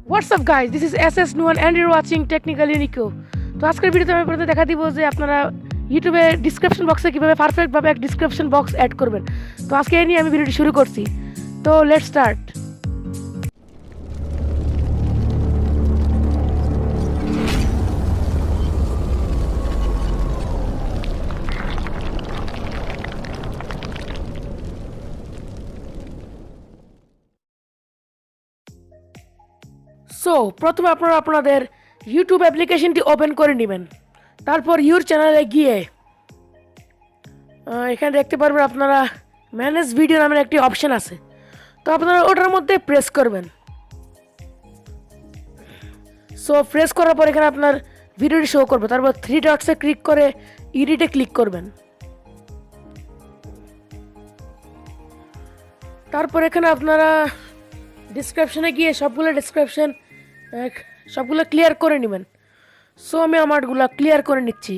What's up guys, this is SS Nuan and you're watching Technically Nico. তো আজকের ভিডিওতে আমি আপনাদের দেখা দিব যে আপনারা ইউটিউবে ডিসক্রিপশন বক্সে কীভাবে পারফেক্টভাবে এক ডিসক্রিপশন বক্স অ্যাড করবেন। তো আজকে এই নিয়ে আমি ভিডিওটি শুরু করছি। তো লেটস স্টার্ট। সো প্রথমে আপনারা আপনাদের ইউটিউব অ্যাপ্লিকেশনটি ওপেন করে নেবেন। তারপর ইউর চ্যানেলে গিয়ে এখানে দেখতে পারবেন আপনারা ম্যানেজ ভিডিও নামের একটি অপশান আছে। তো আপনারা ওটার মধ্যে প্রেস করবেন। সো প্রেস করার পর এখানে আপনার ভিডিওটি শো করবে। তারপর থ্রি ডটসে ক্লিক করে এডিটে ক্লিক করবেন। তারপর এখানে আপনারা ডিসক্রিপশনে গিয়ে সবগুলো ক্লিয়ার করে নেবেন। সো আমি আমারগুলো ক্লিয়ার করে নিচ্ছি।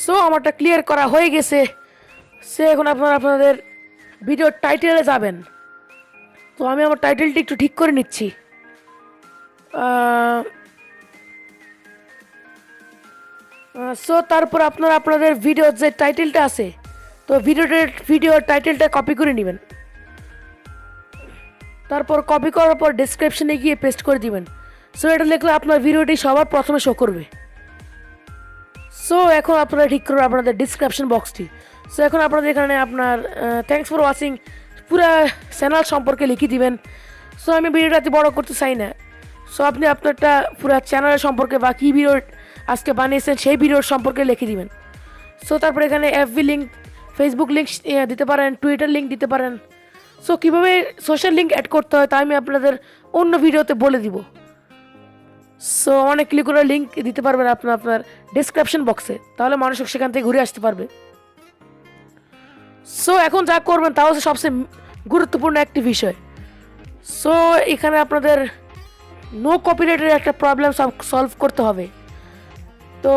সো আমারটা ক্লিয়ার করা হয়ে গেছে। সে এখন আপনারা আপনাদের ভিডিওর টাইটেলে যাবেন। তো আমি আমার টাইটেলটি একটু ঠিক করে নিচ্ছি। সো তারপর আপনারা আপনাদের ভিডিওর যে টাইটেলটা আছে, তো ভিডিওর টাইটেলটা কপি করে নেবেন। তারপর কপি করার পর ডেসক্রিপশনে গিয়ে পেস্ট করে দিবেন। সো এটা লিখলে আপনার ভিডিওটি সবার প্রথমে শো করবে। সো এখন আপনারা ঠিক করবেন আপনাদের ডিসক্রিপশন বক্সটি। সো এখন আপনাদের এখানে আপনার থ্যাঙ্কস ফর ওয়াচিং পুরা চ্যানেল সম্পর্কে লিখে দিবেন। সো আমি ভিডিওটা এত বড় করতে চাই না। সো আপনি আপনারটা পুরা চ্যানেলের সম্পর্কে বা কী ভিডিও আজকে বানিয়েছেন সেই ভিডিওর সম্পর্কে লিখে দিবেন। সো তারপর এখানে এফবি লিঙ্ক, ফেসবুক লিঙ্ক দিতে পারেন, টুইটার লিঙ্ক দিতে পারেন। সো কীভাবে সোশ্যাল লিঙ্ক অ্যাড করতে হয় তা আমি আপনাদের অন্য ভিডিওতে বলে দিব। সো অনেকগুলি করে লিঙ্ক দিতে পারবেন আপনার ডিসক্রিপশন বক্সে, তাহলে মানুষ সেখান থেকে ঘুরে আসতে পারবে। সো এখন যা করবেন তা হচ্ছে সবচেয়ে গুরুত্বপূর্ণ একটি বিষয়। সো এখানে আপনাদের নো কপিরাইটের একটা প্রবলেম সলভ করতে হবে। তো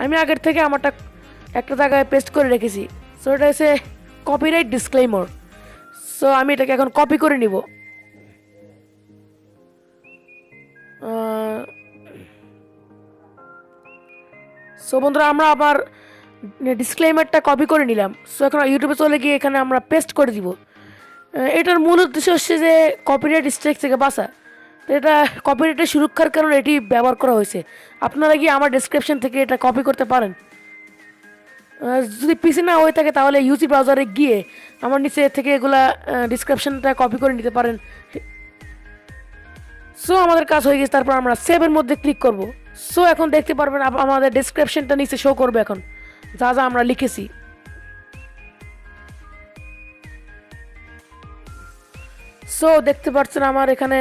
আমি আগের থেকে আমারটা একটা জায়গায় পেস্ট করে রেখেছি। সো এটা হচ্ছে কপিরাইট ডিসক্লেইমার। সো আমি এটাকে এখন কপি করে নিব। সো বন্ধুরা আমরা আবার ডিসক্লেইমারটা কপি করে নিলাম। সো এখন ইউটিউবে চলে গিয়ে এখানে আমরা পেস্ট করে দিব। এটার মূল উদ্দেশ্য হচ্ছে যে কপিরাইট স্ট্রাইক থেকে বাঁচা। তো এটা কপিরাইটের সুরক্ষার কারণে এটি ব্যবহার করা হয়েছে। আপনারা গিয়ে আমার ডেসক্রিপশন থেকে এটা কপি করতে পারেন। যদি পিসি না হয়ে থাকে তাহলে ইউসি ব্রাউজারে গিয়ে আমার নিচে থেকে এগুলা ডিসক্রিপশনটা কপি করে নিতে পারেন। সো আমাদের কাজ হয়ে গেছে। তারপর আমরা সেভের মধ্যে ক্লিক করব। সো এখন দেখতে পারবেন আমাদের ডেসক্রিপশনটা নিচে শো করবে এখন যা যা আমরা লিখেছি। সো দেখতে পাচ্ছেন আমার এখানে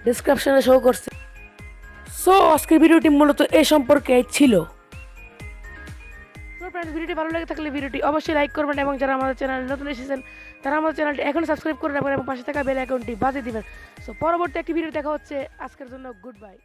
ডেসক্রিপশনে শো করছে। সো আজকের ভিডিওটি মূলত এই সম্পর্কে ছিল। ভিডিওটি ভালো লাগে থাকলে ভিডিওটি অবশ্যই লাইক করবেন এবং যারা আমাদের চ্যানেল নতুন এসেছেন তারা আমাদের চ্যানেলটি এখন সাবস্ক্রাইব করে রাখবেন এবং পাশে থাকা বেল আইকনটি বাজিয়ে দিবেন। সো পরবর্তী একটি ভিডিও দেখা হচ্ছে। আজকের জন্য গুড বাই।